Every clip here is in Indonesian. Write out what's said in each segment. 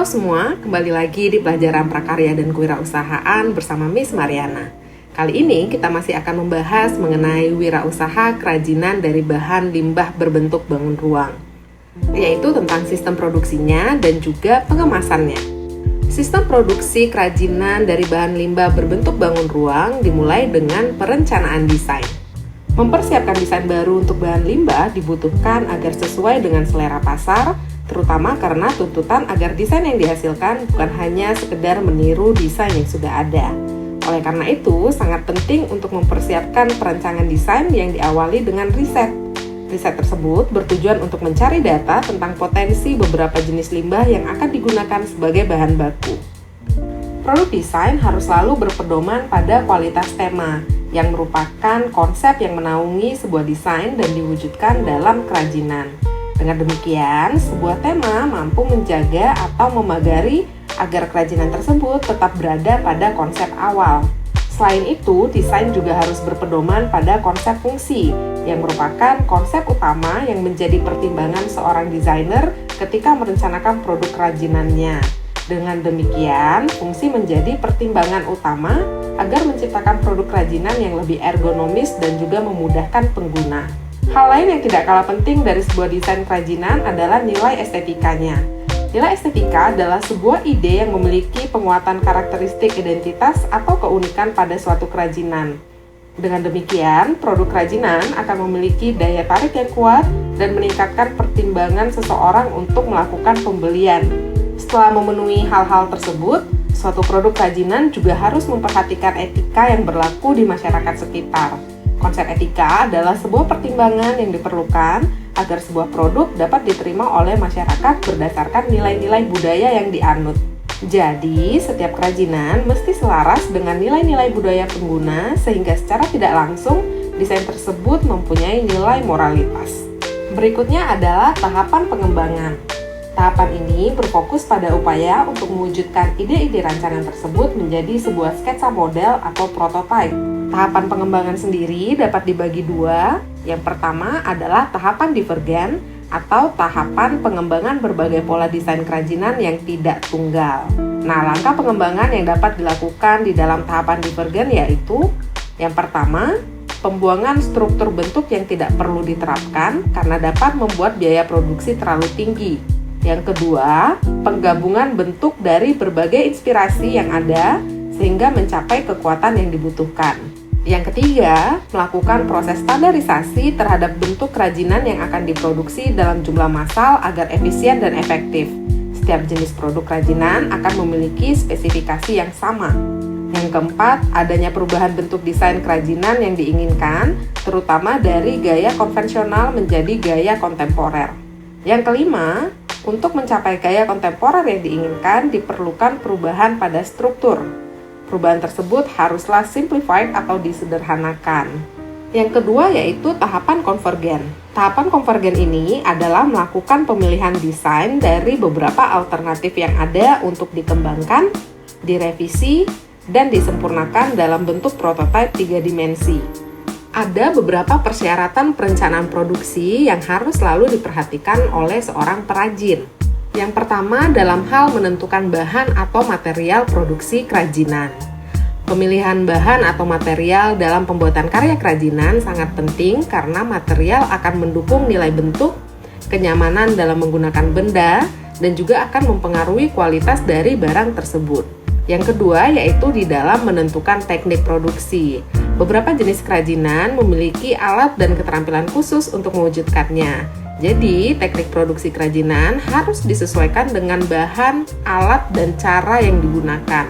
Halo semua, kembali lagi di pelajaran prakarya dan kewirausahaan bersama Miss Mariana. Kali ini kita masih akan membahas mengenai wirausaha kerajinan dari bahan limbah berbentuk bangun ruang, yaitu tentang sistem produksinya dan juga pengemasannya. Sistem produksi kerajinan dari bahan limbah berbentuk bangun ruang dimulai dengan perencanaan desain. Mempersiapkan desain baru untuk bahan limbah dibutuhkan agar sesuai dengan selera pasar, terutama karena tuntutan agar desain yang dihasilkan bukan hanya sekedar meniru desain yang sudah ada. Oleh karena itu, sangat penting untuk mempersiapkan perancangan desain yang diawali dengan riset. Riset tersebut bertujuan untuk mencari data tentang potensi beberapa jenis limbah yang akan digunakan sebagai bahan baku. Produk desain harus selalu berpedoman pada kualitas tema, yang merupakan konsep yang menaungi sebuah desain dan diwujudkan dalam kerajinan. Dengan demikian, sebuah tema mampu menjaga atau memagari agar kerajinan tersebut tetap berada pada konsep awal. Selain itu, desain juga harus berpedoman pada konsep fungsi, yang merupakan konsep utama yang menjadi pertimbangan seorang desainer ketika merencanakan produk kerajinannya. Dengan demikian, fungsi menjadi pertimbangan utama agar menciptakan produk kerajinan yang lebih ergonomis dan juga memudahkan pengguna. Hal lain yang tidak kalah penting dari sebuah desain kerajinan adalah nilai estetikanya. Nilai estetika adalah sebuah ide yang memiliki penguatan karakteristik identitas atau keunikan pada suatu kerajinan. Dengan demikian, produk kerajinan akan memiliki daya tarik yang kuat dan meningkatkan pertimbangan seseorang untuk melakukan pembelian. Setelah memenuhi hal-hal tersebut, suatu produk kerajinan juga harus memperhatikan etika yang berlaku di masyarakat sekitar. Konsep etika adalah sebuah pertimbangan yang diperlukan agar sebuah produk dapat diterima oleh masyarakat berdasarkan nilai-nilai budaya yang dianut. Jadi, setiap kerajinan mesti selaras dengan nilai-nilai budaya pengguna sehingga secara tidak langsung desain tersebut mempunyai nilai moralitas. Berikutnya adalah tahapan pengembangan. Tahapan ini berfokus pada upaya untuk mewujudkan ide-ide rancangan tersebut menjadi sebuah sketsa model atau prototipe. Tahapan pengembangan sendiri dapat dibagi dua. Yang pertama adalah tahapan divergen atau tahapan pengembangan berbagai pola desain kerajinan yang tidak tunggal. Nah, langkah pengembangan yang dapat dilakukan di dalam tahapan divergen yaitu yang pertama, pembuangan struktur bentuk yang tidak perlu diterapkan karena dapat membuat biaya produksi terlalu tinggi. Yang kedua, penggabungan bentuk dari berbagai inspirasi yang ada sehingga mencapai kekuatan yang dibutuhkan. Yang ketiga, melakukan proses standarisasi terhadap bentuk kerajinan yang akan diproduksi dalam jumlah massal agar efisien dan efektif. Setiap jenis produk kerajinan akan memiliki spesifikasi yang sama. Yang keempat, adanya perubahan bentuk desain kerajinan yang diinginkan, terutama dari gaya konvensional menjadi gaya kontemporer. Yang kelima, untuk mencapai gaya kontemporer yang diinginkan, diperlukan perubahan pada struktur. Perubahan tersebut haruslah simplified atau disederhanakan. Yang kedua yaitu tahapan konvergen. Tahapan konvergen ini adalah melakukan pemilihan desain dari beberapa alternatif yang ada untuk dikembangkan, direvisi, dan disempurnakan dalam bentuk prototipe 3 dimensi. Ada beberapa persyaratan perencanaan produksi yang harus selalu diperhatikan oleh seorang perajin. Yang pertama dalam hal menentukan bahan atau material produksi kerajinan. Pemilihan bahan atau material dalam pembuatan karya kerajinan sangat penting karena material akan mendukung nilai bentuk, kenyamanan dalam menggunakan benda, dan juga akan mempengaruhi kualitas dari barang tersebut. Yang kedua yaitu di dalam menentukan teknik produksi. Beberapa jenis kerajinan memiliki alat dan keterampilan khusus untuk mewujudkannya. Jadi, teknik produksi kerajinan harus disesuaikan dengan bahan, alat, dan cara yang digunakan.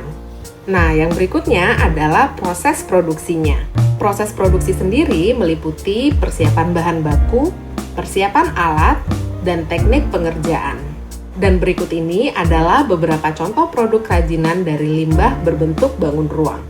Nah, yang berikutnya adalah proses produksinya. Proses produksi sendiri meliputi persiapan bahan baku, persiapan alat, dan teknik pengerjaan. Dan berikut ini adalah beberapa contoh produk kerajinan dari limbah berbentuk bangun ruang.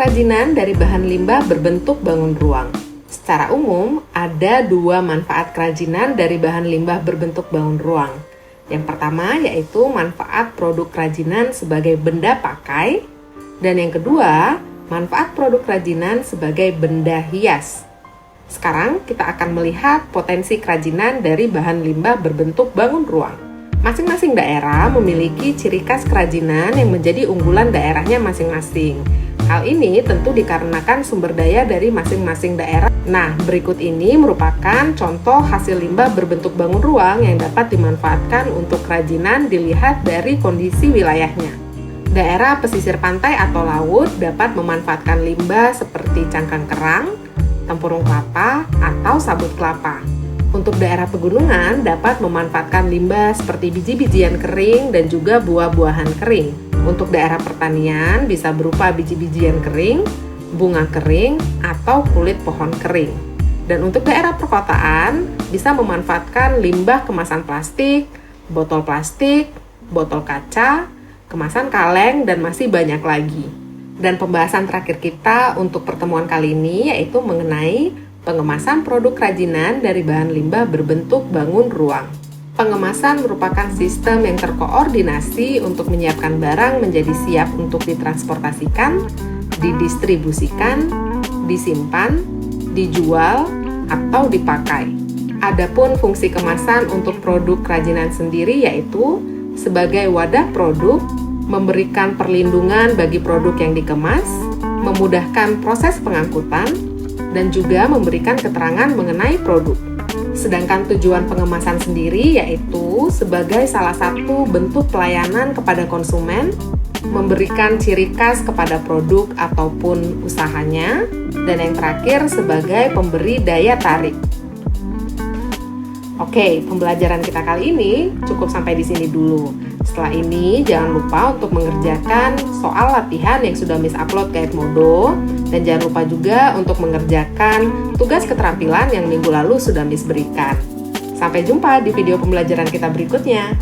kerajinan dari bahan limbah berbentuk bangun ruang. Secara umum, ada dua manfaat kerajinan dari bahan limbah berbentuk bangun ruang. Yang pertama yaitu manfaat produk kerajinan sebagai benda pakai, dan yang kedua, manfaat produk kerajinan sebagai benda hias. Sekarang kita akan melihat potensi kerajinan dari bahan limbah berbentuk bangun ruang. Masing-masing daerah memiliki ciri khas kerajinan yang menjadi unggulan daerahnya masing-masing. Hal ini tentu dikarenakan sumber daya dari masing-masing daerah. Nah, berikut ini merupakan contoh hasil limbah berbentuk bangun ruang yang dapat dimanfaatkan untuk kerajinan dilihat dari kondisi wilayahnya. Daerah pesisir pantai atau laut dapat memanfaatkan limbah seperti cangkang kerang, tempurung kelapa, atau sabut kelapa. Untuk daerah pegunungan dapat memanfaatkan limbah seperti biji-bijian kering dan juga buah-buahan kering. Untuk daerah pertanian bisa berupa biji-bijian kering, bunga kering, atau kulit pohon kering. Dan untuk daerah perkotaan bisa memanfaatkan limbah kemasan plastik, botol kaca, kemasan kaleng, dan masih banyak lagi. Dan pembahasan terakhir kita untuk pertemuan kali ini yaitu mengenai pengemasan produk kerajinan dari bahan limbah berbentuk bangun ruang. Pengemasan merupakan sistem yang terkoordinasi untuk menyiapkan barang menjadi siap untuk ditransportasikan, didistribusikan, disimpan, dijual, atau dipakai. Adapun fungsi kemasan untuk produk kerajinan sendiri yaitu sebagai wadah produk, memberikan perlindungan bagi produk yang dikemas, memudahkan proses pengangkutan, dan juga memberikan keterangan mengenai produk. Sedangkan tujuan pengemasan sendiri yaitu sebagai salah satu bentuk pelayanan kepada konsumen, memberikan ciri khas kepada produk ataupun usahanya, dan yang terakhir sebagai pemberi daya tarik. Oke, pembelajaran kita kali ini cukup sampai di sini dulu. Setelah ini, jangan lupa untuk mengerjakan soal latihan yang sudah Miss upload ke Edmodo, dan jangan lupa juga untuk mengerjakan tugas keterampilan yang minggu lalu sudah Miss berikan. Sampai jumpa di video pembelajaran kita berikutnya.